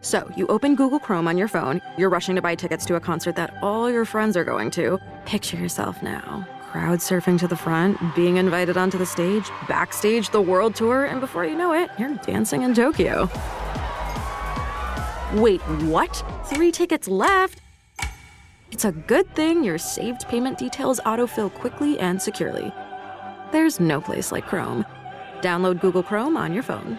So, you open Google Chrome on your phone, you're rushing to buy tickets to a concert that all your friends are going to. Picture yourself now, crowd surfing to the front, being invited onto the stage, backstage the world tour, and before you know it, you're dancing in Tokyo. Wait, what? 3 tickets left? It's a good thing your saved payment details autofill quickly and securely. There's no place like Chrome. Download Google Chrome on your phone.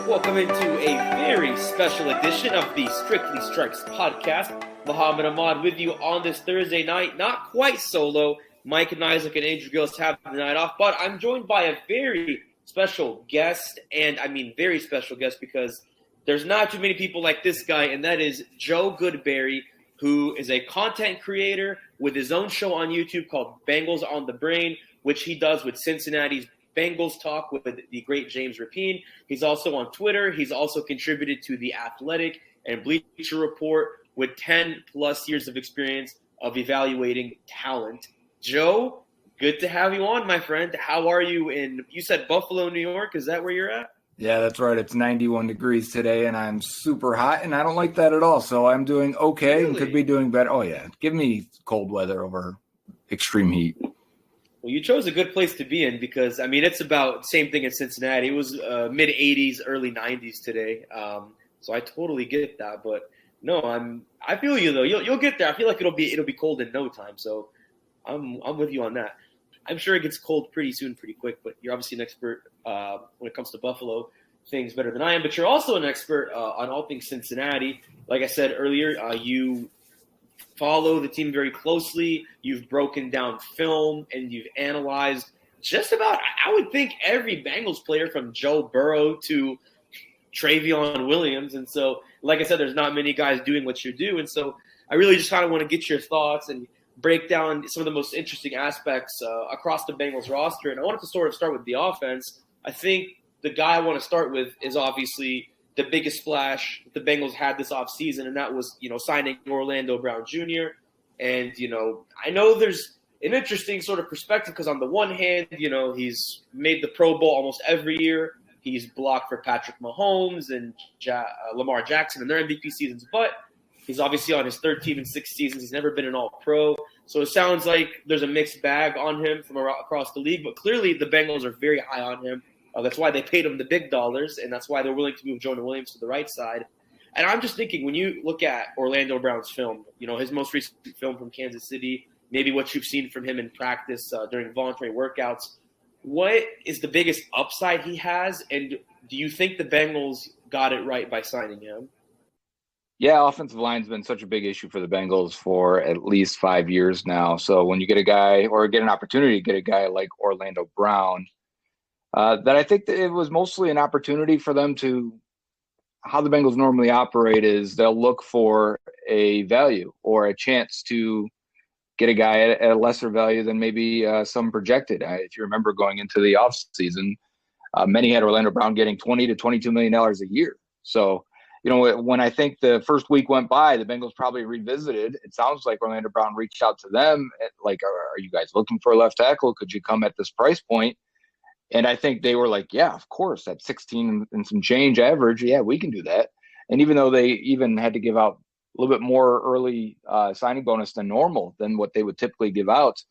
Welcome into a very special edition of the Strictly Strikes podcast. Muhammad Ahmad with you on this Thursday night. Not quite solo. Mike and Isaac and Andrew Gillis have the night off, but I'm joined by a very special guest, and I mean very special guest because there's not too many people like this guy, and that is Joe Goodberry, who is a content creator with his own show on YouTube called Bengals on the Brain, which he does with Cincinnati's Bengals Talk with the great James Rapine. He's also on Twitter. He's also contributed to The Athletic and Bleacher Report with 10-plus years of experience of evaluating talent. Joe, good to have you on, my friend. How are you you said Buffalo, New York. Is that where you're at? Yeah, that's right. It's 91 degrees today, and I'm super hot, and I don't like that at all. So I'm doing okay Really? And could be doing better. Oh, yeah. Give me cold weather over extreme heat. Well, you chose a good place to be in because, I mean, it's about the same thing in Cincinnati. It was mid-80s, early 90s today. So I totally get that. But, no, I feel you, though. You'll get there. I feel like it'll be cold in no time. So I'm with you on that. I'm sure it gets cold pretty soon, pretty quick. But you're obviously an expert when it comes to Buffalo things better than I am. But you're also an expert on all things Cincinnati. Like I said earlier, you follow the team very closely. You've broken down film and you've analyzed just about, I would think, every Bengals player from Joe Burrow to Travion Williams. And so, like I said, there's not many guys doing what you do. And so I really just kind of want to get your thoughts and break down some of the most interesting aspects across the Bengals roster. And I wanted to sort of start with the offense. I think the guy I want to start with is obviously the biggest splash the Bengals had this offseason, and that was, signing Orlando Brown Jr. And, I know there's an interesting sort of perspective because on the one hand, he's made the Pro Bowl almost every year. He's blocked for Patrick Mahomes and Lamar Jackson in their MVP seasons, but he's obviously on his third team in 6 seasons. He's never been an All-Pro. So it sounds like there's a mixed bag on him from across the league, but clearly the Bengals are very high on him. That's why they paid him the big dollars, and that's why they're willing to move Jonah Williams to the right side. And I'm just thinking, when you look at Orlando Brown's film, his most recent film from Kansas City, maybe what you've seen from him in practice during voluntary workouts, what is the biggest upside he has? And do you think the Bengals got it right by signing him? Yeah, offensive line's been such a big issue for the Bengals for at least 5 years now. So when you get a guy or get an opportunity to get a guy like Orlando Brown, that I think that it was mostly an opportunity for them to – how the Bengals normally operate is they'll look for a value or a chance to get a guy at a lesser value than maybe some projected. If you remember going into the offseason, many had Orlando Brown getting $20 to $22 million a year. So, when I think the first week went by, the Bengals probably revisited. It sounds like Orlando Brown reached out to them, like, are you guys looking for a left tackle? Could you come at this price point? And I think they were like, yeah, of course, at 16 and some change average, yeah, we can do that. And even though they even had to give out a little bit more early signing bonus than normal than what they would typically give out,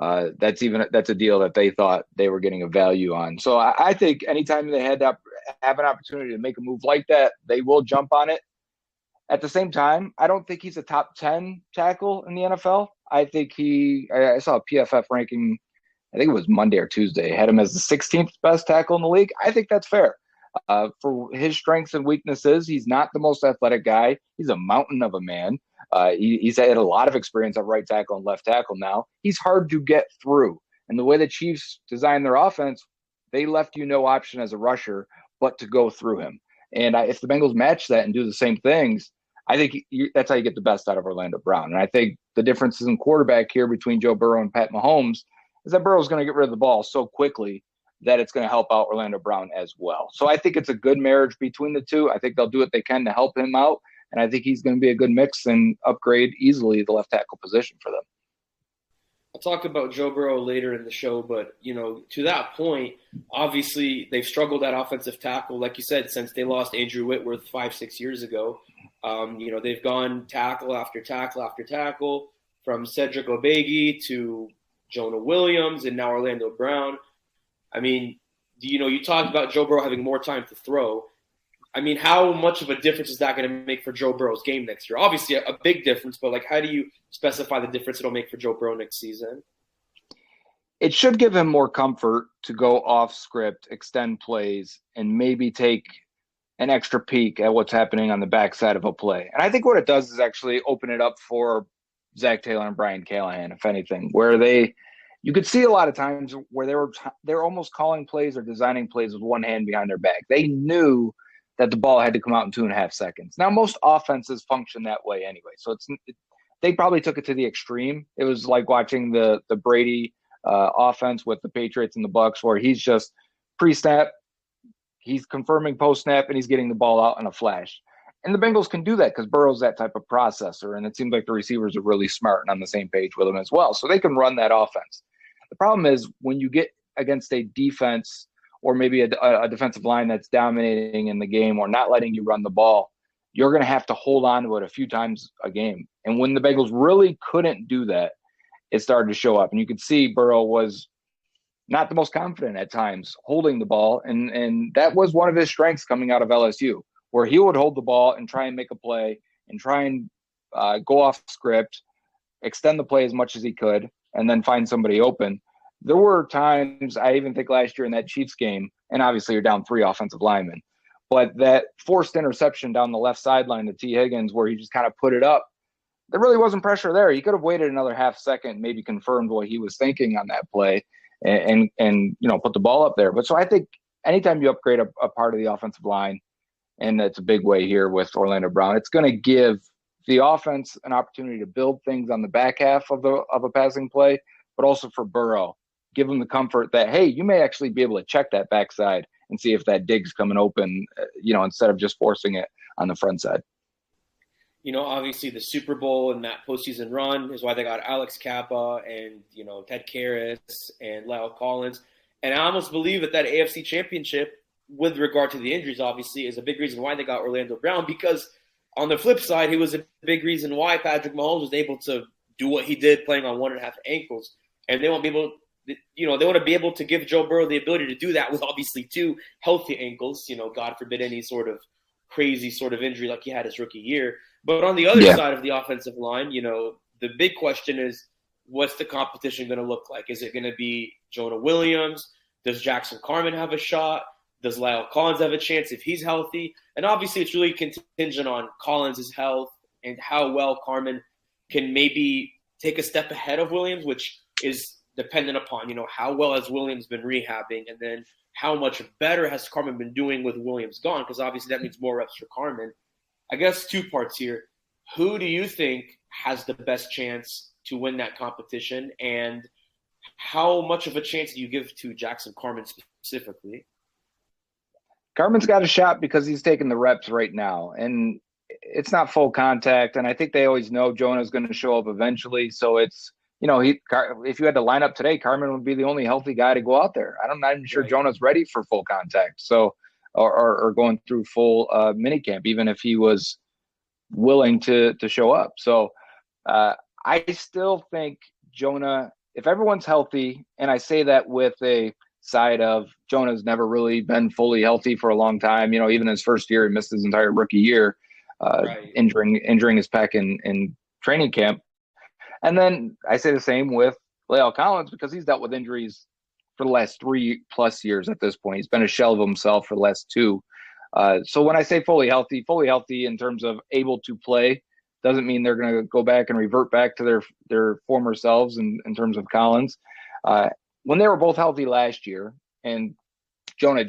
that's a deal that they thought they were getting a value on. So I think anytime they had to have an opportunity to make a move like that, they will jump on it. At the same time, I don't think he's a top 10 tackle in the NFL. I think I saw a PFF ranking, I think it was Monday or Tuesday, had him as the 16th best tackle in the league. I think that's fair. For his strengths and weaknesses, he's not the most athletic guy. He's a mountain of a man. He's had a lot of experience at right tackle and left tackle now. He's hard to get through. And the way the Chiefs designed their offense, they left you no option as a rusher but to go through him. And if the Bengals match that and do the same things, I think that's how you get the best out of Orlando Brown. And I think the differences in quarterback here between Joe Burrow and Pat Mahomes is that Burrow's going to get rid of the ball so quickly that it's going to help out Orlando Brown as well. So I think it's a good marriage between the two. I think they'll do what they can to help him out. And I think he's going to be a good mix and upgrade easily the left tackle position for them. I'll talk about Joe Burrow later in the show, but to that point, obviously they've struggled at offensive tackle, like you said, since they lost Andrew Whitworth 5-6 years ago. They've gone tackle after tackle after tackle, from Cedric Obegi to Jonah Williams and now Orlando Brown. I mean, you talked about Joe Burrow having more time to throw. I mean, how much of a difference is that going to make for Joe Burrow's game next year? Obviously, a big difference, but how do you specify the difference it'll make for Joe Burrow next season? It should give him more comfort to go off script, extend plays, and maybe take an extra peek at what's happening on the backside of a play. And I think what it does is actually open it up for Zach Taylor and Brian Callahan, if anything, where you could see a lot of times where they're almost calling plays or designing plays with one hand behind their back. They knew that the ball had to come out in 2.5 seconds. Now, most offenses function that way anyway. So they probably took it to the extreme. It was like watching the Brady offense with the Patriots and the Bucs, where he's just pre-snap, he's confirming post-snap, and he's getting the ball out in a flash. And the Bengals can do that because Burrow's that type of processor, and it seems like the receivers are really smart and on the same page with him as well. So they can run that offense. The problem is when you get against a defense or maybe a defensive line that's dominating in the game or not letting you run the ball, you're going to have to hold on to it a few times a game. And when the Bengals really couldn't do that, it started to show up. And you could see Burrow was not the most confident at times holding the ball. And that was one of his strengths coming out of LSU, where he would hold the ball and try and make a play and try and go off script, extend the play as much as he could, and then find somebody open. There were times, I even think last year in that Chiefs game, and obviously you're down 3 offensive linemen, but that forced interception down the left sideline to T. Higgins where he just kind of put it up, there really wasn't pressure there. He could have waited another half second, maybe confirmed what he was thinking on that play and put the ball up there. But so I think anytime you upgrade a part of the offensive line, and it's a big way here with Orlando Brown, it's going to give the offense an opportunity to build things on the back half of a passing play, but also for Burrow, give him the comfort that, hey, you may actually be able to check that backside and see if that dig's coming open, instead of just forcing it on the front side. Obviously the Super Bowl and that postseason run is why they got Alex Kappa and, Ted Karras and Lyle Collins. And I almost believe that AFC championship, with regard to the injuries, obviously, is a big reason why they got Orlando Brown, because on the flip side, he was a big reason why Patrick Mahomes was able to do what he did playing on 1.5 ankles. And they won't be able they want to be able to give Joe Burrow the ability to do that with obviously 2 healthy ankles, God forbid any sort of crazy sort of injury like he had his rookie year. But on the other side of the offensive line, the big question is, what's the competition going to look like? Is it going to be Jonah Williams? Does Jackson Carman have a shot? Does Lyle Collins have a chance if he's healthy? And obviously it's really contingent on Collins' health and how well Carman can maybe take a step ahead of Williams, which is dependent upon, how well has Williams been rehabbing, and then how much better has Carman been doing with Williams gone, because obviously that means more reps for Carman. I guess 2 parts here. Who do you think has the best chance to win that competition, and how much of a chance do you give to Jackson Carman specifically? Carman's got a shot because he's taking the reps right now, and it's not full contact. And I think they always know Jonah's going to show up eventually. So it's, if you had to line up today, Carman would be the only healthy guy to go out there. I'm not even sure Jonah's ready for full contact. So, or going through full minicamp, even if he was willing to show up. So I still think Jonah, if everyone's healthy, and I say that with a side of Jonah's never really been fully healthy for a long time. Even his first year, he missed his entire rookie year, injuring his pec in training camp. And then I say the same with Lyle Collins, because he's dealt with injuries for the last 3+ years at this point. He's been a shell of himself for the last 2. So when I say fully healthy in terms of able to play, doesn't mean they're going to go back and revert back to their former selves in terms of Collins. When they were both healthy last year, and Jonah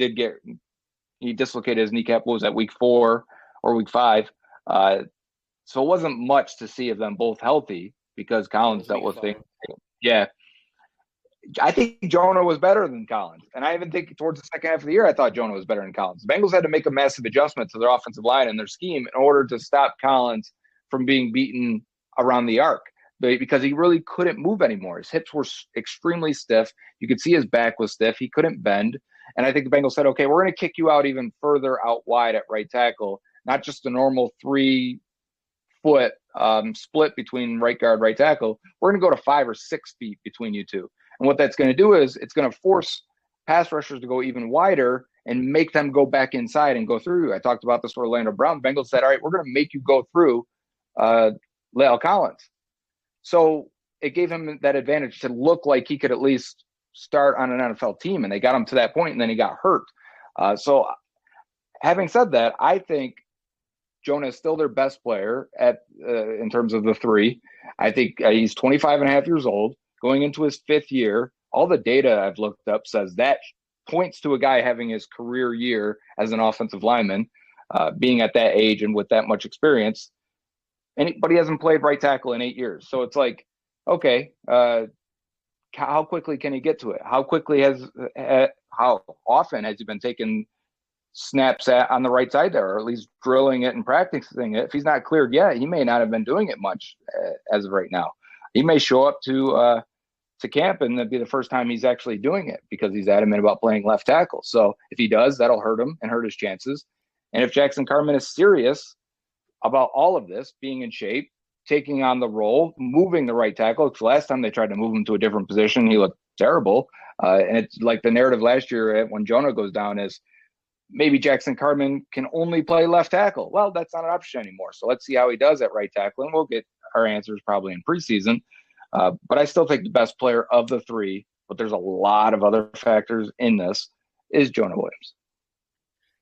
he dislocated his kneecap, what was that, week 4 or week 5? So it wasn't much to see of them both healthy because Collins dealt with things. Yeah. I think Jonah was better than Collins. And I even think towards the second half of the year, I thought Jonah was better than Collins. The Bengals had to make a massive adjustment to their offensive line and their scheme in order to stop Collins from being beaten around the arc. because he really couldn't move anymore. His hips were extremely stiff. You could see his back was stiff. He couldn't bend. And I think the Bengals said, okay, we're going to kick you out even further out wide at right tackle, not just a normal 3-foot split between right guard, right tackle. We're going to go to 5 or 6 feet between you two. And what that's going to do is it's going to force pass rushers to go even wider and make them go back inside and go through. I talked about this with Orlando Brown. The Bengals said, all right, we're going to make you go through La'el Collins. So it gave him that advantage to look like he could at least start on an NFL team, and they got him to that point, and then he got hurt. So having said that, I think Jonah is still their best player in terms of the three. I think he's 25 and a half years old, going into his 5th year. All the data I've looked up says that points to a guy having his career year as an offensive lineman, being at that age and with that much experience. But he hasn't played right tackle in 8 years. So it's like, okay, how quickly can he get to it? How often has he been taking snaps on the right side there, or at least drilling it and practicing it? If he's not cleared yet, he may not have been doing it much as of right now. He may show up to camp and that'd be the first time he's actually doing it because he's adamant about playing left tackle. So if he does, that'll hurt him and hurt his chances. And if Jackson Carman is serious about all of this, being in shape, taking on the role, moving the right tackle, because last time they tried to move him to a different position, he looked terrible. And it's like the narrative last year when Jonah goes down is maybe Jackson Carman can only play left tackle. Well, that's not an option anymore. So let's see how he does at right tackle, and we'll get our answers probably in preseason. But I still think the best player of the three, but there's a lot of other factors in this, is Jonah Williams.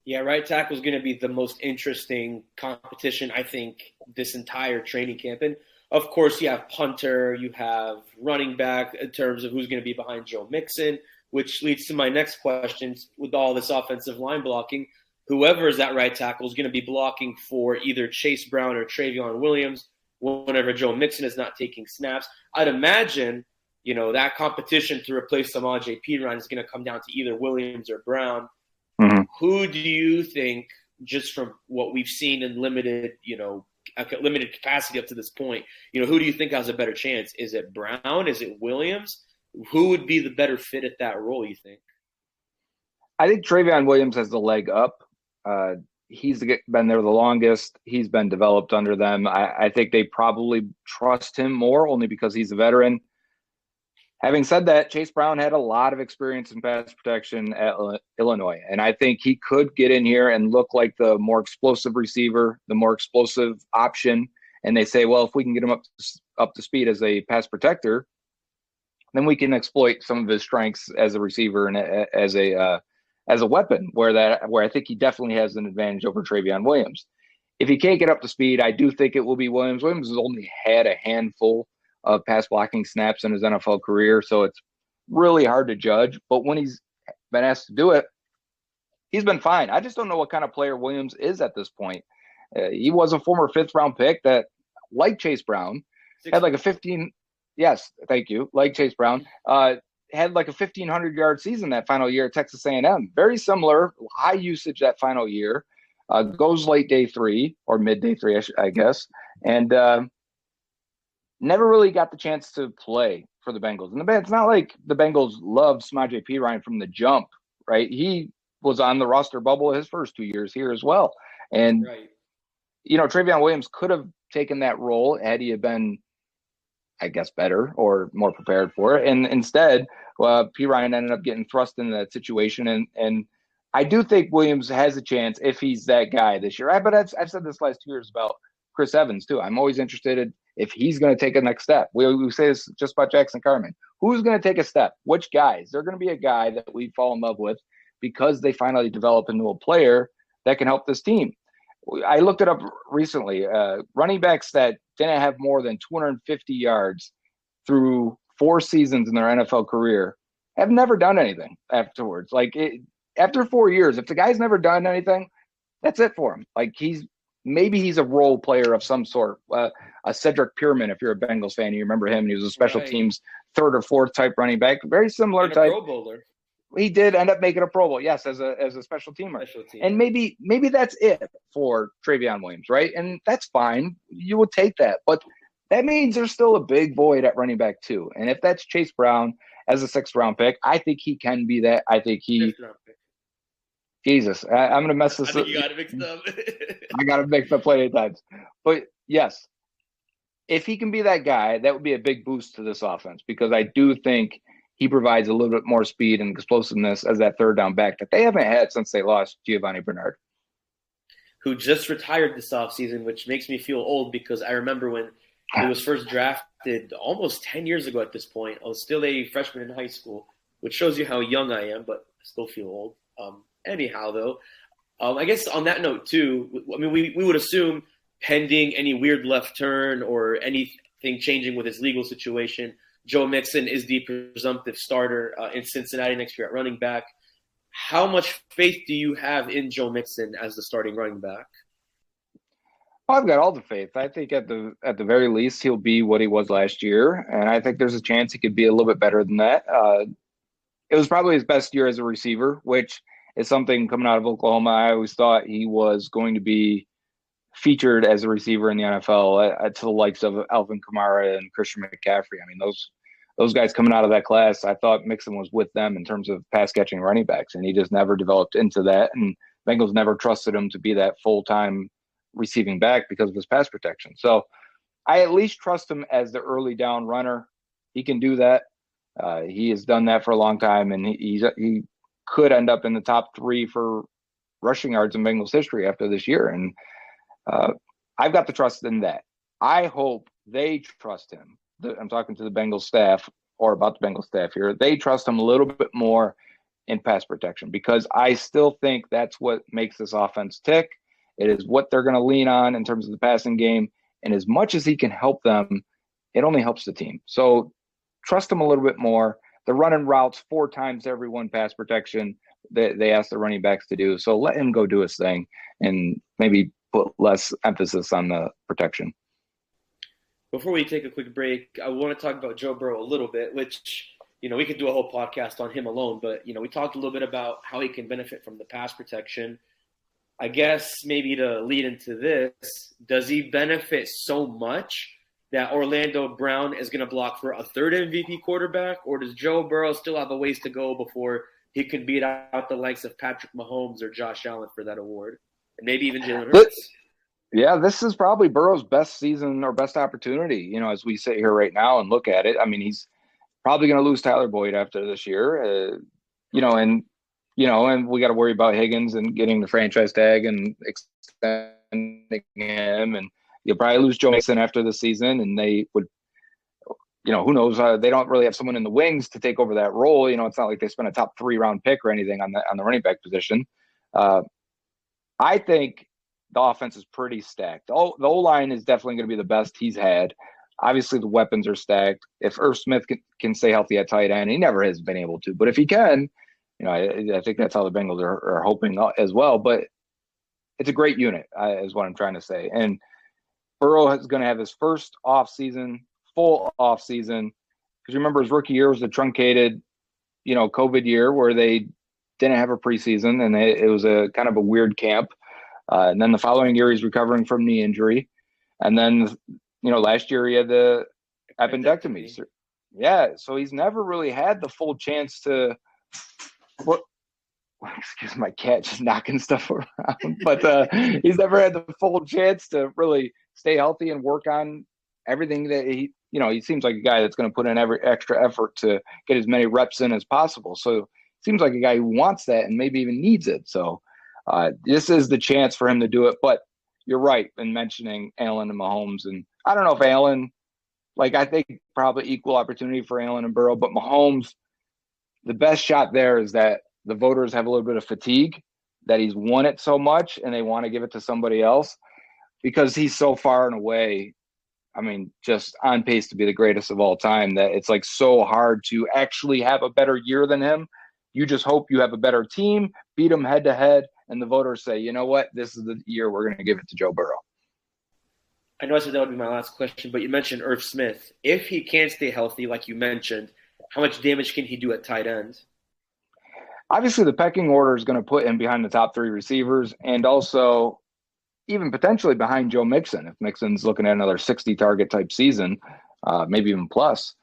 Yeah, right tackle is going to be the most interesting competition, I think, this entire training camp. And, of course, you have punter, you have running back in terms of who's going to be behind Joe Mixon, which leads to my next question. With all this offensive line blocking, whoever is at right tackle is going to be blocking for either Chase Brown or Travion Williams whenever Joe Mixon is not taking snaps. I'd imagine, that competition to replace Samaje Perine is going to come down to either Williams or Brown. Mm-hmm. Who do you think, just from what we've seen in limited capacity up to this point, who do you think has a better chance? Is it Brown? Is it Williams? Who would be the better fit at that role, you think? I think Travion Williams has the leg up. He's been there the longest. He's been developed under them. I think they probably trust him more only because he's a veteran. Having said that, Chase Brown had a lot of experience in pass protection at Illinois, and I think he could get in here and look like the more explosive receiver, the more explosive option. And they say, well, if we can get him up to speed as a pass protector, then we can exploit some of his strengths as a receiver and as a weapon, where I think he definitely has an advantage over Travion Williams. If he can't get up to speed, I do think it will be Williams. Williams has only had a handful of pass blocking snaps in his NFL career, so it's really hard to judge. But when he's been asked to do it, he's been fine. I just don't know what kind of player Williams is at this point. He was a former 5th-round pick that, like Chase Brown, had like a 15 – yes, thank you, like Chase Brown, had like a 1,500-yard season that final year at Texas A&M. Very similar, high usage that final year. Goes late day 3 or mid day 3, I guess, and never really got the chance to play for the Bengals. And it's not like the Bengals loved Samaje Perine from the jump, right? He was on the roster bubble his first 2 years here as well. And, right. Travion Williams could have taken that role had he been, I guess, better or more prepared for it. And instead, Perine ended up getting thrust into that situation. And I do think Williams has a chance if he's that guy this year. But I've said this last 2 years about Chris Evans, too. I'm always interested if he's going to take a next step. We say this just about Jackson Carman. Who's going to take a step? Which guys? They're going to be a guy that we fall in love with because they finally develop into a player that can help this team. I looked it up recently. Running backs that didn't have more than 250 yards through 4 seasons in their NFL career have never done anything afterwards. After 4 years, if the guy's never done anything, that's it for him. Maybe he's a role player of some sort. A Cedric Pierman, if you're a Bengals fan, you remember him. He was a special teams 3rd or 4th type running back, very similar type. Pro Bowler. He did end up making a Pro Bowl, yes, as a special teamer. And maybe that's it for Travion Williams, right? And that's fine. You would take that. But that means there's still a big void at running back too. And if that's Chase Brown as a 6th-round pick, I think he can be that. I think he – Jesus, I'm going to mess this up. I think you got it mixed up. I got it mixed up plenty of times. But, yes, if he can be that guy, that would be a big boost to this offense because I do think he provides a little bit more speed and explosiveness as that 3rd-down back that they haven't had since they lost Giovanni Bernard. Who just retired this offseason, which makes me feel old because I remember when he was first drafted almost 10 years ago at this point. I was still a freshman in high school, which shows you how young I am, but I still feel old. Anyhow, though, I guess on that note, too, I mean, we would assume pending any weird left turn or anything changing with his legal situation, Joe Mixon is the presumptive starter in Cincinnati next year at running back. How much faith do you have in Joe Mixon as the starting running back? I've got all the faith. I think at the very least he'll be what he was last year, and I think there's a chance he could be a little bit better than that. It was probably his best year as a receiver, which is something coming out of Oklahoma. I always thought he was going to be featured as a receiver in the NFL to the likes of Alvin Kamara and Christian McCaffrey. I mean, those guys coming out of that class, I thought Mixon was with them in terms of pass-catching running backs, and he just never developed into that. And Bengals never trusted him to be that full-time receiving back because of his pass protection. So I at least trust him as the early down runner. He can do that. He has done that for a long time, and he could end up in the top 3 for rushing yards in Bengals history after this year. And I've got the trust in that. I hope they trust him. I'm talking to the Bengals staff or about the Bengals staff here. They trust him a little bit more in pass protection because I still think that's what makes this offense tick. It is what they're going to lean on in terms of the passing game. And as much as he can help them, it only helps the team. So trust him a little bit more. They're running routes 4 times every one pass protection that they ask the running backs to do. So let him go do his thing and maybe put less emphasis on the protection. Before we take a quick break, I want to talk about Joe Burrow a little bit, which, we could do a whole podcast on him alone, but, we talked a little bit about how he can benefit from the pass protection. I guess maybe to lead into this, does he benefit so much that Orlando Brown is going to block for a 3rd MVP quarterback, or does Joe Burrow still have a ways to go before he can beat out the likes of Patrick Mahomes or Josh Allen for that award, and maybe even Jalen Hurts? Yeah, this is probably Burrow's best season or best opportunity, as we sit here right now and look at it. I mean, he's probably going to lose Tyler Boyd after this year, and we got to worry about Higgins and getting the franchise tag and extending him. And you'll probably lose Joe Mixon after the season, and they would, who knows? They don't really have someone in the wings to take over that role. It's not like they spent a top 3-round pick or anything on the running back position. I think the offense is pretty stacked. The O-line is definitely going to be the best he's had. Obviously, the weapons are stacked. If Irv Smith can stay healthy at tight end, he never has been able to. But if he can, I think that's how the Bengals are hoping as well. But it's a great unit, is what I'm trying to say. And Burrow is going to have his first full off season. Because remember, his rookie year was a truncated, COVID year where they didn't have a preseason, and it was a kind of a weird camp. And then the following year, he's recovering from knee injury. And then, last year he had the appendectomy. Yeah, so he's never really had the full chance to excuse my cat just knocking stuff around. But he's never had the full chance to really stay healthy and work on everything that he seems like a guy that's going to put in every extra effort to get as many reps in as possible. So seems like a guy who wants that and maybe even needs it. So this is the chance for him to do it. But you're right in mentioning Allen and Mahomes. And I don't know if Allen, I think probably equal opportunity for Allen and Burrow, but Mahomes, the best shot there is that the voters have a little bit of fatigue that he's won it so much and they want to give it to somebody else because he's so far and away. I mean, just on pace to be the greatest of all time that it's so hard to actually have a better year than him. You just hope you have a better team, beat him head to head, and the voters say, you know what, this is the year we're going to give it to Joe Burrow. I know I said that would be my last question, but you mentioned Irv Smith. If he can stay healthy, like you mentioned, how much damage can he do at tight end? Obviously, the pecking order is going to put him behind the top 3 receivers, and also even potentially behind Joe Mixon. If Mixon's looking at another 60 target type season, maybe even plus.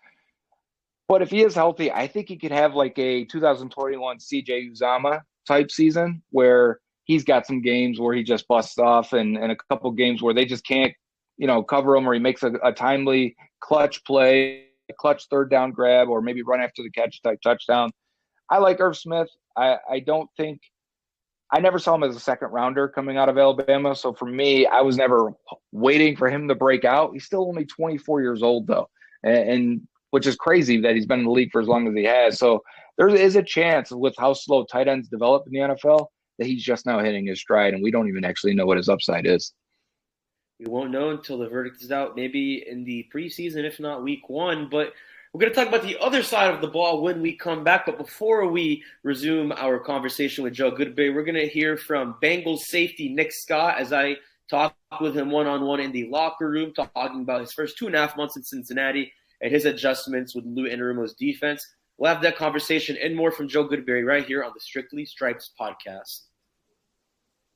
But if he is healthy, I think he could have like a 2021 CJ Uzama type season where he's got some games where he just busts off and a couple games where they just can't, cover him, or he makes a timely clutch play, clutch third down grab, or maybe run after the catch type touchdown. I like Irv Smith. I never saw him as a second rounder coming out of Alabama. So for me, I was never waiting for him to break out. He's still only 24 years old though. And which is crazy that he's been in the league for as long as he has. So there is a chance with how slow tight ends develop in the NFL that he's just now hitting his stride, and we don't even actually know what his upside is. We won't know until the verdict is out, maybe in the preseason, if not week 1. But we're going to talk about the other side of the ball when we come back. But before we resume our conversation with Joe Goodberry, we're going to hear from Bengals safety Nick Scott as I talk with him one-on-one in the locker room, talking about his first 2.5 months in Cincinnati and his adjustments with Lou Anarumo's defense. We'll have that conversation and more from Joe Goodberry right here on the Strictly Stripes podcast.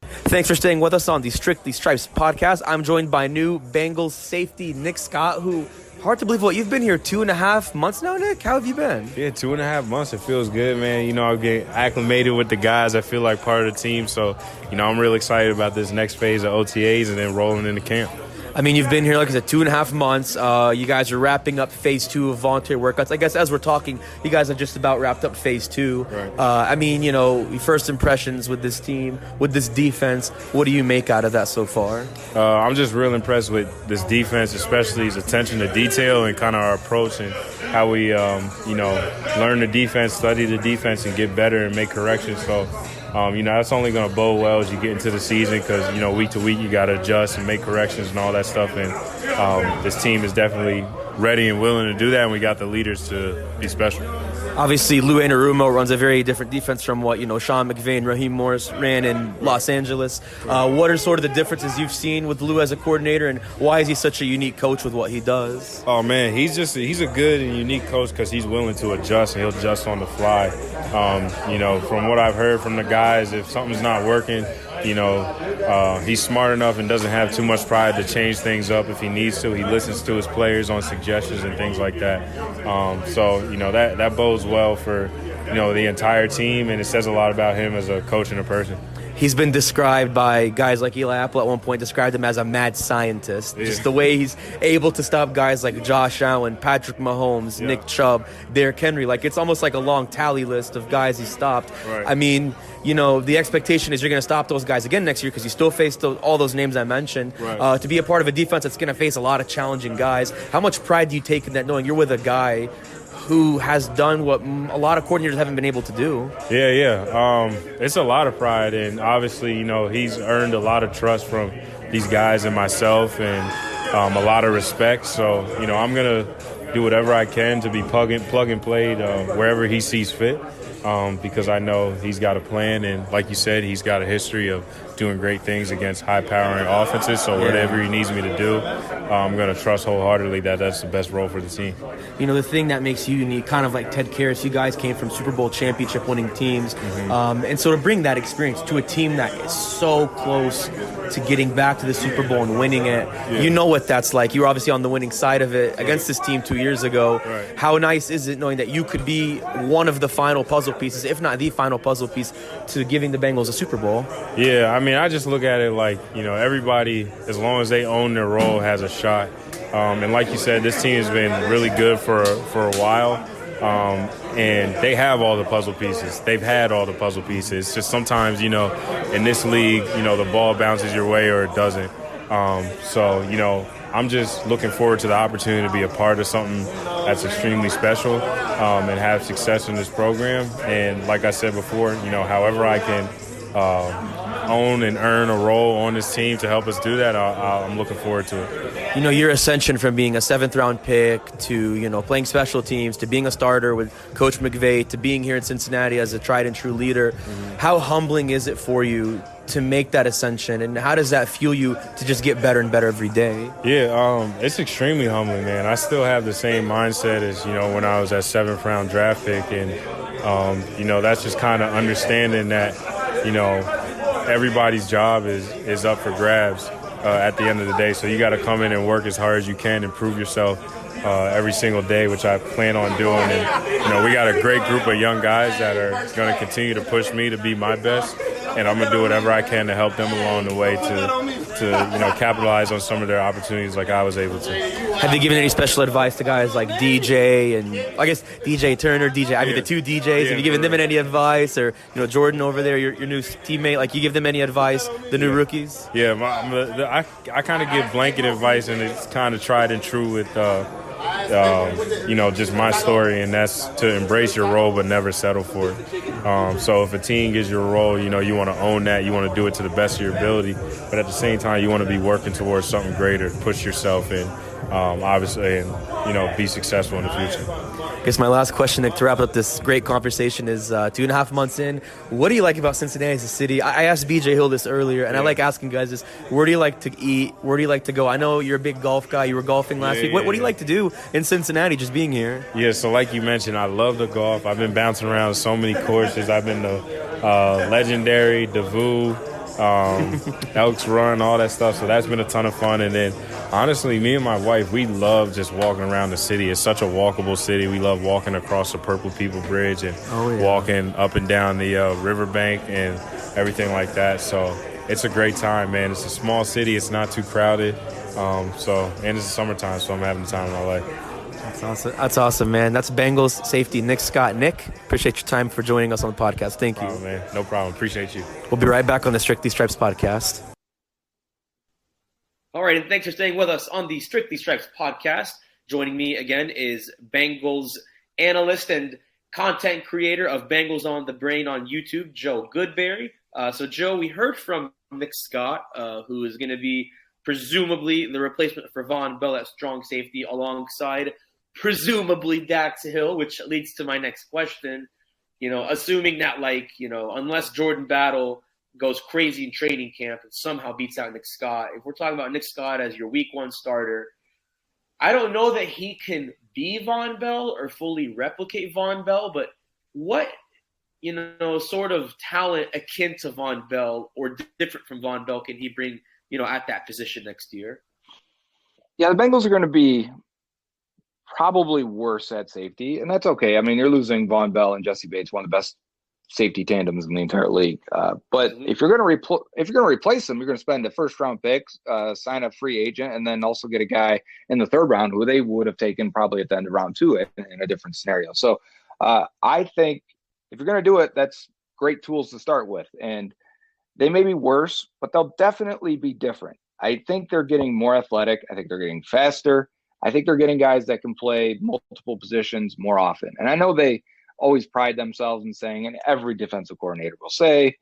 Thanks for staying with us on the Strictly Stripes podcast. I'm joined by new Bengals safety Nick Scott, who, hard to believe, you've been here 2.5 months now, Nick? How have you been? Yeah, 2.5 months. It feels good, man. I get acclimated with the guys. I feel like part of the team. So, I'm really excited about this next phase of OTAs and then rolling into camp. I mean, you've been here, like I said, 2.5 months. You guys are wrapping up phase 2 of voluntary workouts. I guess as we're talking, you guys have just about wrapped up phase 2. Right. I mean, your first impressions with this team, with this defense, what do you make out of that so far? I'm just real impressed with this defense, especially his attention to detail and kind of our approach and how we, learn the defense, study the defense, and get better and make corrections. So, that's only going to bode well as you get into the season because, week to week you got to adjust and make corrections and all that stuff. And this team is definitely ready and willing to do that, and we got the leaders to be special. Obviously, Lou Anarumo runs a very different defense from what, Sean McVay and Raheem Morris ran in Los Angeles. What are sort of the differences you've seen with Lou as a coordinator, and why is he such a unique coach with what he does? Oh, man, he's a good and unique coach because he's willing to adjust, and he'll adjust on the fly. From what I've heard from the guys, if something's not working, he's smart enough and doesn't have too much pride to change things up if he needs to. He listens to his players on suggestions and things like that. That bodes well for, the entire team, and it says a lot about him as a coach and a person. He's been described by guys like Eli Apple at one point, described him as a mad scientist. Yeah. Just the way he's able to stop guys like Josh Allen, Patrick Mahomes, yeah. Nick Chubb, Derrick Henry. It's almost like a long tally list of guys he stopped. Right. I mean, the expectation is you're going to stop those guys again next year because you still face all those names I mentioned. Right. To be a part of a defense that's going to face a lot of challenging guys, how much pride do you take in that, knowing you're with a guy who has done what a lot of coordinators haven't been able to do? Yeah. It's a lot of pride, and obviously, he's earned a lot of trust from these guys and myself, and a lot of respect. So, I'm going to do whatever I can to be plug and played wherever he sees fit, because I know he's got a plan, and like you said, he's got a history of doing great things against high-powering offenses. So whatever he needs me to do, I'm going to trust wholeheartedly that that's the best role for the team. The thing that makes you unique, kind of like Ted Karras, you guys came from Super Bowl championship winning teams. Mm-hmm. And so to bring that experience to a team that is so close to getting back to the Super Bowl and winning it, you know what that's like. You were obviously on the winning side of it against this team 2 years ago. Right. How nice is it knowing that you could be one of the final puzzle pieces, if not the final puzzle piece, to giving the Bengals a Super Bowl? Yeah, I mean, I just look at it like, everybody, as long as they own their role, has a shot. And like you said, this team has been really good for a while. And they have all the puzzle pieces. They've had all the puzzle pieces. It's just sometimes, in this league, the ball bounces your way or it doesn't. I'm just looking forward to the opportunity to be a part of something that's extremely special and have success in this program. And like I said before, however I can own and earn a role on this team to help us do that, I'm looking forward to it. Your ascension from being a 7th-round pick to, playing special teams to being a starter with Coach McVay to being here in Cincinnati as a tried-and-true leader, how humbling is it for you to make that ascension, and how does that fuel you to just get better and better every day? Yeah, it's extremely humbling, man. I still have the same mindset as, when I was that 7th-round draft pick, and, that's just kind of understanding that, everybody's job is up for grabs at the end of the day. So you got to come in and work as hard as you can and prove yourself every single day, which I plan on doing. And, we got a great group of young guys that are going to continue to push me to be my best. And I'm going to do whatever I can to help them along the way to capitalize on some of their opportunities like I was able to. Have you given any special advice to guys like DJ and, I guess, DJ Turner, the two DJs? Yeah, have you given them any advice? Or, Jordan over there, your new teammate, like, you give them any advice, the new rookies? Yeah, I kind of give blanket advice, and it's kind of tried and true with just my story, and that's to embrace your role but never settle for it. So if a team gives you a role, you want to own that, you want to do it to the best of your ability, but at the same time you want to be working towards something greater, push yourself in, obviously, and be successful in the future. I guess my last question, Nick, to wrap up this great conversation is 2.5 months in, what do you like about Cincinnati as a city? I asked BJ Hill this earlier, and I like asking guys this, where do you like to eat? Where do you like to go? I know you're a big golf guy. You were golfing last week. What do you like to do in Cincinnati, just being here? Yeah, so like you mentioned, I love the golf. I've been bouncing around so many courses. I've been to Legendary, Davoo, Elks Run, all that stuff. So that's been a ton of fun. And then, honestly, me and my wife, we love just walking around the city. It's such a walkable city. We love walking across the Purple People Bridge and walking up and down the riverbank and everything like that. So it's a great time, man. It's a small city. It's not too crowded. And it's the summertime, so I'm having the time of my life. That's awesome, man. That's Bengals safety Nick Scott. Nick, appreciate your time for joining us on the podcast. Thank you. Oh, man. No problem. Appreciate you. We'll be right back on the Strictly Stripes podcast. All right, and thanks for staying with us on the Strictly Stripes podcast. Joining me again is Bengals analyst and content creator of Bengals on the Brain on YouTube, Joe Goodberry. So, Joe, we heard from Nick Scott, who is going to be presumably the replacement for Von Bell at strong safety alongside presumably Dax Hill, which leads to my next question. Assuming that, unless Jordan Battle goes crazy in training camp and somehow beats out Nick Scott, if we're talking about Nick Scott as your week one starter, I don't know that he can be Von Bell or fully replicate Von Bell, but what, sort of talent akin to Von Bell or different from Von Bell can he bring, at that position next year? Yeah, the Bengals are going to be probably worse at safety, and that's okay. I mean, you're losing Von Bell and Jesse Bates, one of the best safety tandems in the entire league. But if you're going to replace them, you're going to spend a first-round pick, sign a free agent, and then also get a guy in the third round who they would have taken probably at the end of round 2 in a different scenario. So I think if you're going to do it, that's great tools to start with. And they may be worse, but they'll definitely be different. I think they're getting more athletic. I think they're getting faster. I think they're getting guys that can play multiple positions more often. And I know they always pride themselves in saying, and every defensive coordinator will say,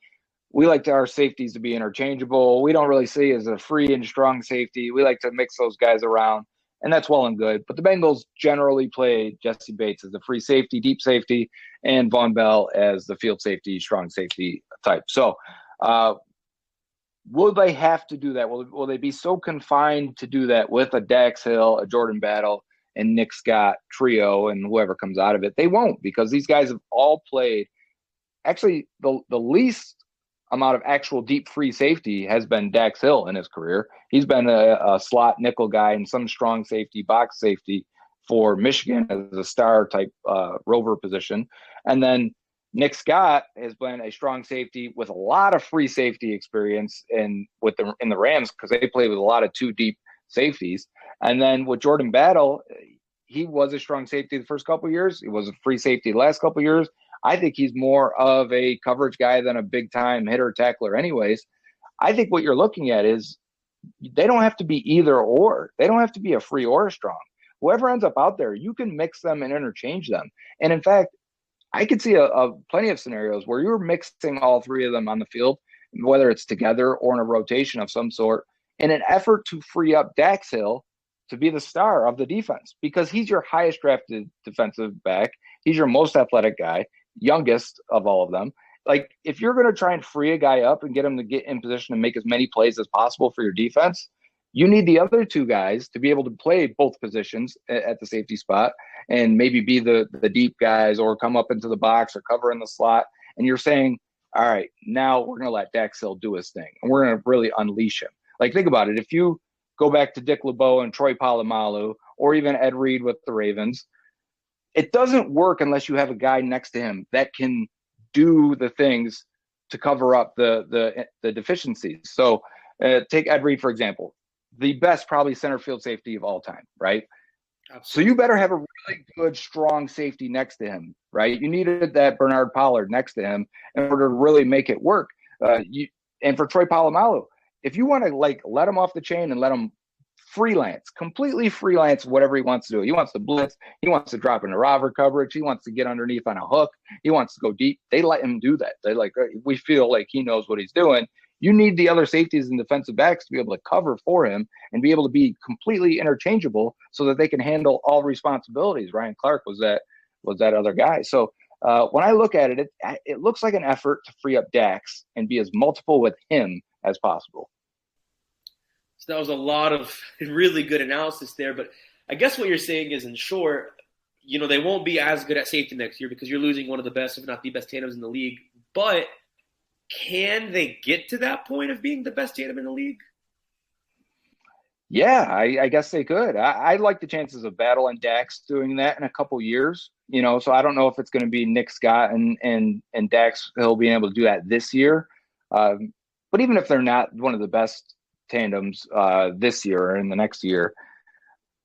we like our safeties to be interchangeable. We don't really see as a free and strong safety. We like to mix those guys around, and that's well and good. But the Bengals generally play Jesse Bates as the free safety, deep safety, and Von Bell as the field safety, strong safety type. So will they have to do that? Will they be so confined to do that with a Dax Hill, a Jordan Battle, and Nick Scott trio and whoever comes out of it? They won't, because these guys have all played. Actually, the least amount of actual deep free safety has been Dax Hill in his career. He's been a slot nickel guy and some strong safety, box safety for Michigan as a star type rover position. And then Nick Scott has been a strong safety with a lot of free safety experience in the Rams, because they play with a lot of 2 deep safeties. And then with Jordan Battle, he was a strong safety the first couple of years. He was a free safety the last couple of years. I think he's more of a coverage guy than a big-time hitter tackler anyways. I think what you're looking at is they don't have to be either or. They don't have to be a free or a strong. Whoever ends up out there, you can mix them and interchange them. And in fact, I could see a plenty of scenarios where you're mixing all 3 of them on the field, whether it's together or in a rotation of some sort, in an effort to free up Dax Hill to be the star of the defense, because he's your highest drafted defensive back. He's your most athletic guy, youngest of all of them. Like, if you're going to try and free a guy up and get him to get in position and make as many plays as possible for your defense, you need the other 2 guys to be able to play both positions at the safety spot and maybe be the deep guys or come up into the box or cover in the slot. And you're saying, all right, now we're going to let Dax Hill do his thing, and we're going to really unleash him. Like, think about it. If you go back to Dick LeBeau and Troy Polamalu, or even Ed Reed with the Ravens, it doesn't work unless you have a guy next to him that can do the things to cover up the deficiencies. So take Ed Reed, for example, the best probably center field safety of all time, right? Absolutely. So you better have a really good, strong safety next to him, right? You needed that Bernard Pollard next to him in order to really make it work. And for Troy Polamalu, if you want to let him off the chain and let him completely freelance whatever he wants to do. He wants to blitz. He wants to drop into robber coverage. He wants to get underneath on a hook. He wants to go deep. They let him do that. We feel like he knows what he's doing. You need the other safeties and defensive backs to be able to cover for him and be able to be completely interchangeable so that they can handle all responsibilities. Ryan Clark was that other guy. So when I look at it, it looks like an effort to free up Dax and be as multiple with him as possible. So that was a lot of really good analysis there. But I guess what you're saying is, in short, they won't be as good at safety next year because you're losing one of the best, if not the best tandems in the league. But can they get to that point of being the best tandem in the league? Yeah, I guess they could. I like the chances of Battle and Dax doing that in a couple years. So I don't know if it's going to be Nick Scott and Dax Hill being able to do that this year. But even if they're not one of the best tandems this year or in the next year,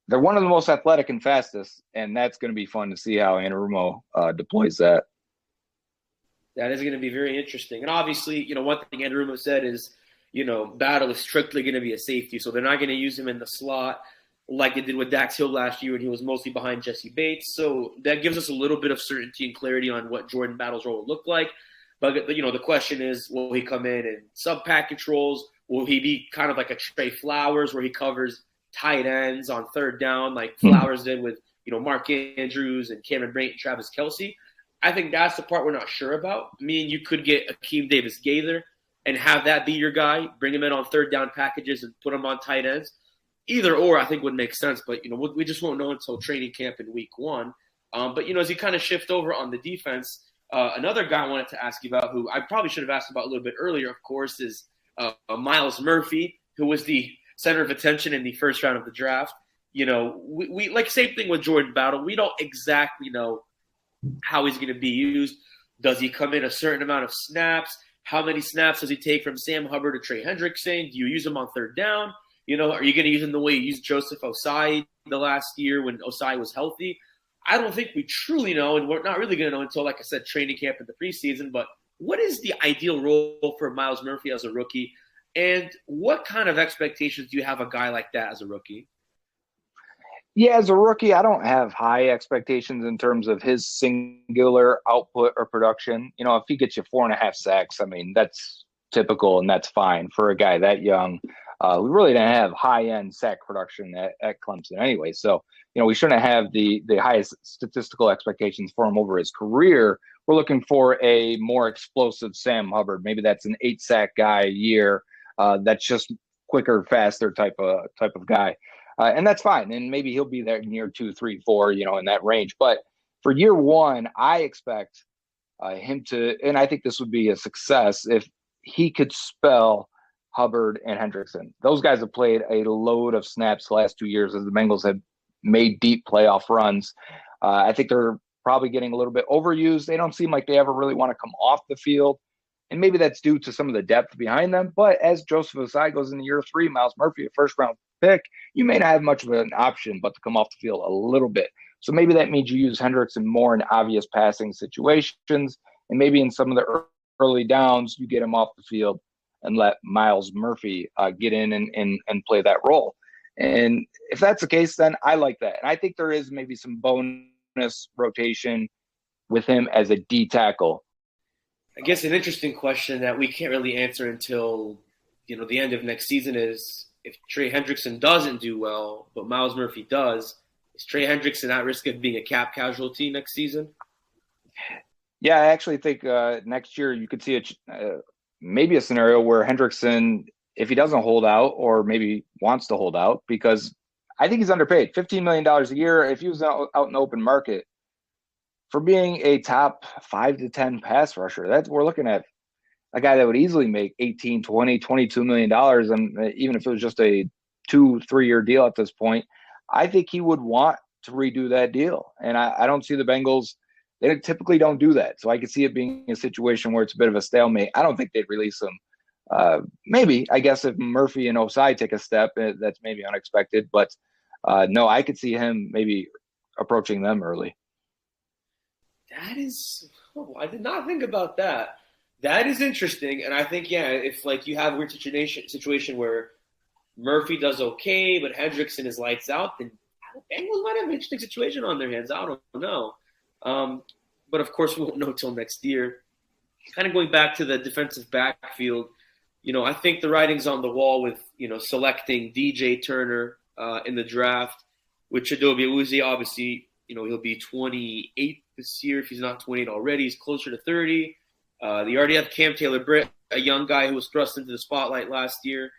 they're one of the most athletic and fastest, and that's going to be fun to see how Anarumo deploys that. That is going to be very interesting. And obviously, one thing Anarumo said is, Battle is strictly going to be a safety, so they're not going to use him in the slot like they did with Dax Hill last year, and he was mostly behind Jesse Bates. So that gives us a little bit of certainty and clarity on what Jordan Battle's role will look like. But, the question is, will he come in sub-package roles? Will he be kind of like a Trey Flowers where he covers tight ends on third down like Flowers did with, Mark Andrews and Cameron Brate and Travis Kelce? I think that's the part we're not sure about. You could get Akeem Davis-Gaither and have that be your guy, bring him in on third down packages and put him on tight ends. Either or I think would make sense, but, we just won't know until training camp in week 1. But, as you kind of shift over on the defense, another guy I wanted to ask you about, who I probably should have asked about a little bit earlier, of course, is Myles Murphy, who was the center of attention in the first round of the draft. We like same thing with Jordan Battle. We don't exactly know how he's going to be used. Does he come in a certain amount of snaps? How many snaps does he take from Sam Hubbard to Trey Hendrickson? Do you use him on third down? Are you going to use him the way you used Joseph Osai the last year when Osai was healthy? I don't think we truly know, and we're not really going to know until, like I said, training camp in the preseason. But what is the ideal role for Myles Murphy as a rookie? And what kind of expectations do you have a guy like that as a rookie? Yeah, as a rookie, I don't have high expectations in terms of his singular output or production. If he gets you 4.5 sacks, that's typical and that's fine for a guy that young. We really didn't have high-end sack production at Clemson anyway. So, we shouldn't have the highest statistical expectations for him over his career. We're looking for a more explosive Sam Hubbard. Maybe that's an 8-sack guy a year. That's just quicker, faster type of guy. And that's fine. And maybe he'll be there in year 2, 3, 4, in that range. But for year 1, I expect him to, and I think this would be a success if he could spell Hubbard and Hendrickson. Those guys have played a load of snaps the last 2 years as the Bengals have made deep playoff runs. I think they're probably getting a little bit overused. They don't seem like they ever really want to come off the field. And maybe that's due to some of the depth behind them. But as Joseph Osai goes into year 3, Myles Murphy, a first-round pick, you may not have much of an option but to come off the field a little bit. So maybe that means you use Hendrickson more in obvious passing situations. And maybe in some of the early downs, you get him off the field and let Myles Murphy get in and play that role. And if that's the case, then I like that. And I think there is maybe some bonus rotation with him as a D tackle. I guess an interesting question that we can't really answer until, the end of next season is, if Trey Hendrickson doesn't do well, but Myles Murphy does, is Trey Hendrickson at risk of being a cap casualty next season? Yeah, I actually think next year you could see maybe a scenario where Hendrickson, if he doesn't hold out or maybe wants to hold out, because I think he's underpaid. $15 million a year, if he was out in the open market, for being a top 5 to 10 pass rusher, we're looking at a guy that would easily make 18, 20, $22 million. And even if it was just a 2-3 year deal at this point, I think he would want to redo that deal. And I don't see the Bengals. They typically don't do that. So I could see it being a situation where it's a bit of a stalemate. I don't think they'd release him. Maybe, I guess, if Murphy and Osai take a step, that's maybe unexpected. But no, I could see him maybe approaching them early. That is, I did not think about that. That is interesting. And I think, yeah, if like you have a weird situation where Murphy does okay, but Hendrickson is lights out, then the Bengals might have an interesting situation on their hands. I don't know. But of course, we won't know till next year. Kind of going back to the defensive backfield, I think the writing's on the wall with, selecting DJ Turner in the draft, with Chidobe Awuzie. Obviously, he'll be 28 this year if he's not 28 already. He's closer to 30. They already have Cam Taylor-Britt, a young guy who was thrust into the spotlight last year.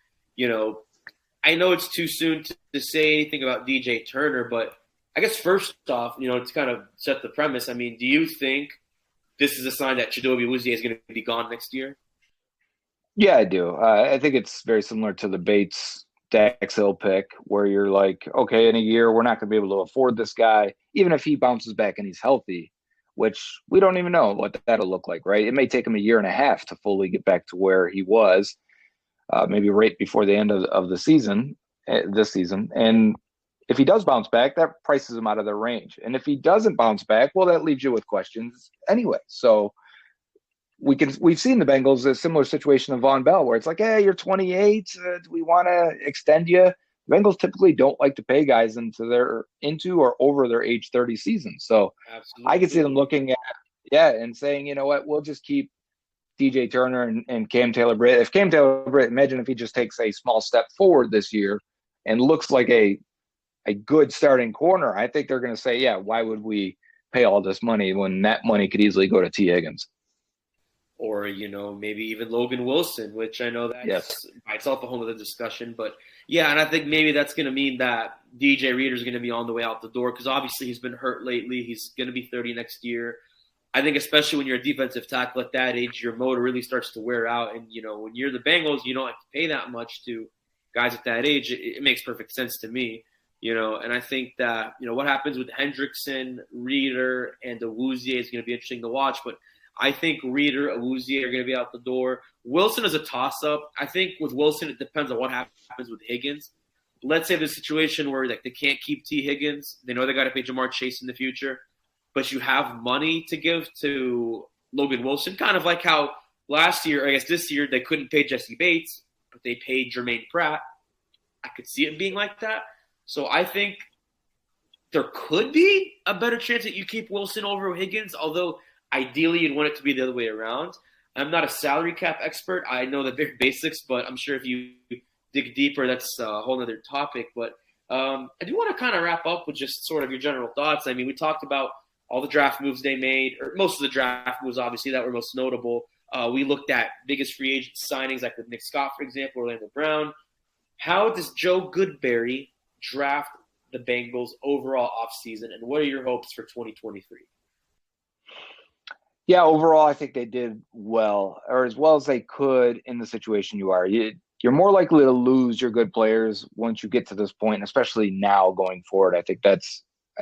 I know it's too soon to say anything about DJ Turner, but I guess first off, to kind of set the premise, I mean, do you think this is a sign that Chidobe Awuzie is going to be gone next year? Yeah, I do. I think it's very similar to the Bates Dax Hill pick, where you're like, okay, in a year, we're not going to be able to afford this guy, even if he bounces back and he's healthy, which we don't even know what that'll look like, right? It may take him a year and a half to fully get back to where he was, maybe right before the end of the season, this season. And if he does bounce back, that prices him out of their range. And if he doesn't bounce back, well, that leaves you with questions anyway. So we've seen the Bengals a similar situation of Von Bell, where it's like, hey, you're 28. Do we want to extend you? The Bengals typically don't like to pay guys into or over their age 30 season. So absolutely. I could see them looking at, and saying, you know what, we'll just keep DJ Turner and Cam Taylor-Britt. If Cam Taylor-Britt, imagine if he just takes a small step forward this year and looks like a good starting corner, I think they're going to say, yeah, why would we pay all this money when that money could easily go to T. Higgins? Or, maybe even Logan Wilson, which I know that's by itself a whole other discussion. But, yeah, and I think maybe that's going to mean that DJ Reader's going to be on the way out the door, because obviously he's been hurt lately. He's going to be 30 next year. I think especially when you're a defensive tackle at that age, your motor really starts to wear out. And, when you're the Bengals, you don't have to pay that much to guys at that age. It makes perfect sense to me. And I think that, what happens with Hendrickson, Reader, and Awuzie is going to be interesting to watch. But I think Reader, Awuzie are going to be out the door. Wilson is a toss-up. I think with Wilson, it depends on what happens with Higgins. Let's say there's a situation where they can't keep T. Higgins. They know they got to pay Jamar Chase in the future. But you have money to give to Logan Wilson, kind of like how last year, I guess this year, they couldn't pay Jesse Bates, but they paid Jermaine Pratt. I could see it being like that. So I think there could be a better chance that you keep Wilson over Higgins, although ideally you'd want it to be the other way around. I'm not a salary cap expert. I know the very basics, but I'm sure if you dig deeper, that's a whole other topic. But I do want to kind of wrap up with just sort of your general thoughts. I mean, we talked about all the draft moves they made, or most of the draft moves, obviously, that were most notable. We looked at biggest free agent signings, like with Nick Scott, for example, Orlando Brown. How does Joe Goodberry draft the Bengals overall offseason, and what are your hopes for 2023? Yeah, overall, I think they did well, or as well as they could in the situation you are. You're more likely to lose your good players once you get to this point, especially now going forward. I think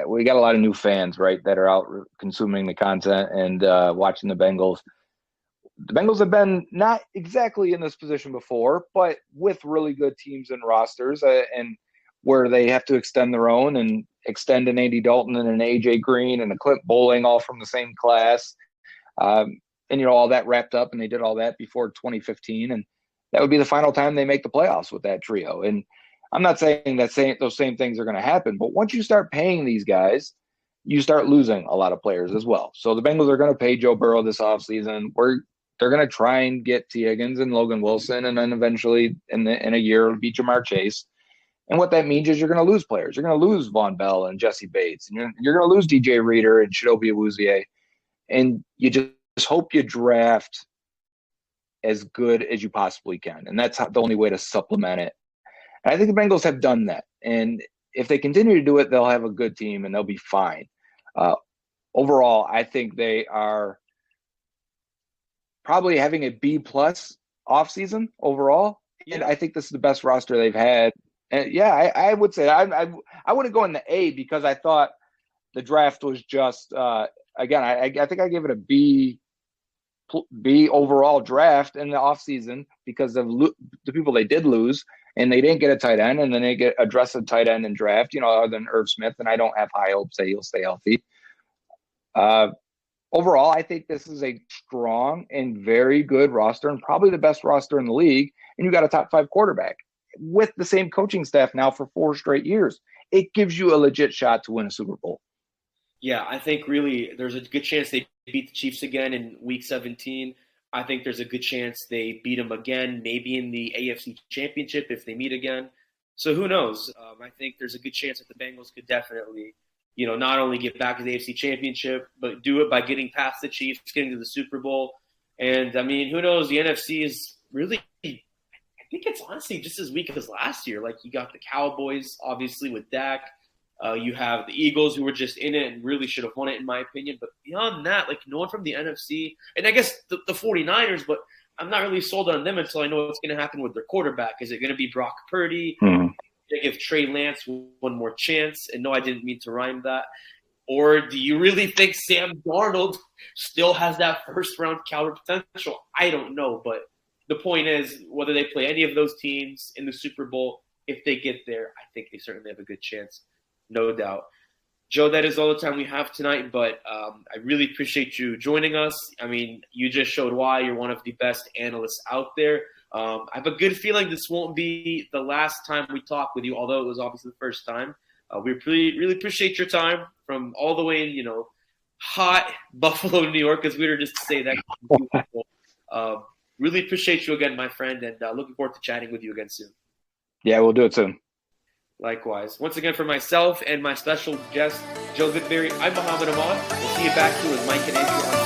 we got a lot of new fans, right, that are out consuming the content and watching the Bengals. The Bengals have been not exactly in this position before, but with really good teams and rosters, and where they have to extend their own and extend an Andy Dalton and an AJ Green and a Clint Bowling all from the same class. And, all that wrapped up, and they did all that before 2015. And that would be the final time they make the playoffs with that trio. And I'm not saying that those same things are going to happen, but once you start paying these guys, you start losing a lot of players as well. So the Bengals are going to pay Joe Burrow this offseason. They're going to try and get T. Higgins and Logan Wilson, and then eventually in a year it'll be Jamar Chase. And what that means is you're going to lose players. You're going to lose Von Bell and Jesse Bates, and you're going to lose DJ Reader and Chidobe Awuzie. And you just hope you draft as good as you possibly can. And that's the only way to supplement it. And I think the Bengals have done that. And if they continue to do it, they'll have a good team and they'll be fine. Overall, I think they are probably having a B+ offseason overall. And I think this is the best roster they've had. And yeah, I would say I wouldn't go in the A because I thought the draft was just again, I think I gave it a B overall draft in the offseason because of the people they did lose, and they didn't get a tight end, and then they get address a tight end in draft, other than Irv Smith, and I don't have high hopes that he'll stay healthy. Overall, I think this is a strong and very good roster, and probably the best roster in the league. And you got a top 5 quarterback with the same coaching staff now for 4 straight years. It gives you a legit shot to win a Super Bowl. Yeah, I think really there's a good chance they beat the Chiefs again in Week 17. I think there's a good chance they beat them again, maybe in the AFC Championship if they meet again. So who knows? I think there's a good chance that the Bengals could definitely, not only get back to the AFC Championship, but do it by getting past the Chiefs, getting to the Super Bowl. And, I mean, who knows? The NFC is really – I think it's honestly just as weak as last year. Like, you got the Cowboys, obviously, with Dak. You have the Eagles, who were just in it and really should have won it, in my opinion. But beyond that, like, no one from the NFC – and I guess the 49ers, but I'm not really sold on them until I know what's going to happen with their quarterback. Is it going to be Brock Purdy? They give Trey Lance one more chance. And no, I didn't mean to rhyme that. Or do you really think Sam Darnold still has that first-round caliber potential? I don't know. But the point is, whether they play any of those teams in the Super Bowl, if they get there, I think they certainly have a good chance, no doubt. Joe, that is all the time we have tonight, but I really appreciate you joining us. I mean, you just showed why you're one of the best analysts out there. I have a good feeling this won't be the last time we talk with you, although it was obviously the first time. We really appreciate your time from all the way in, hot Buffalo, New York, as we were just to say that. Really appreciate you again, my friend, and looking forward to chatting with you again soon. Yeah, we'll do it soon. Likewise. Once again, for myself and my special guest, Joe Goodberry, I'm Muhammad Ahmad. We'll see you back to with Mike and Andrew on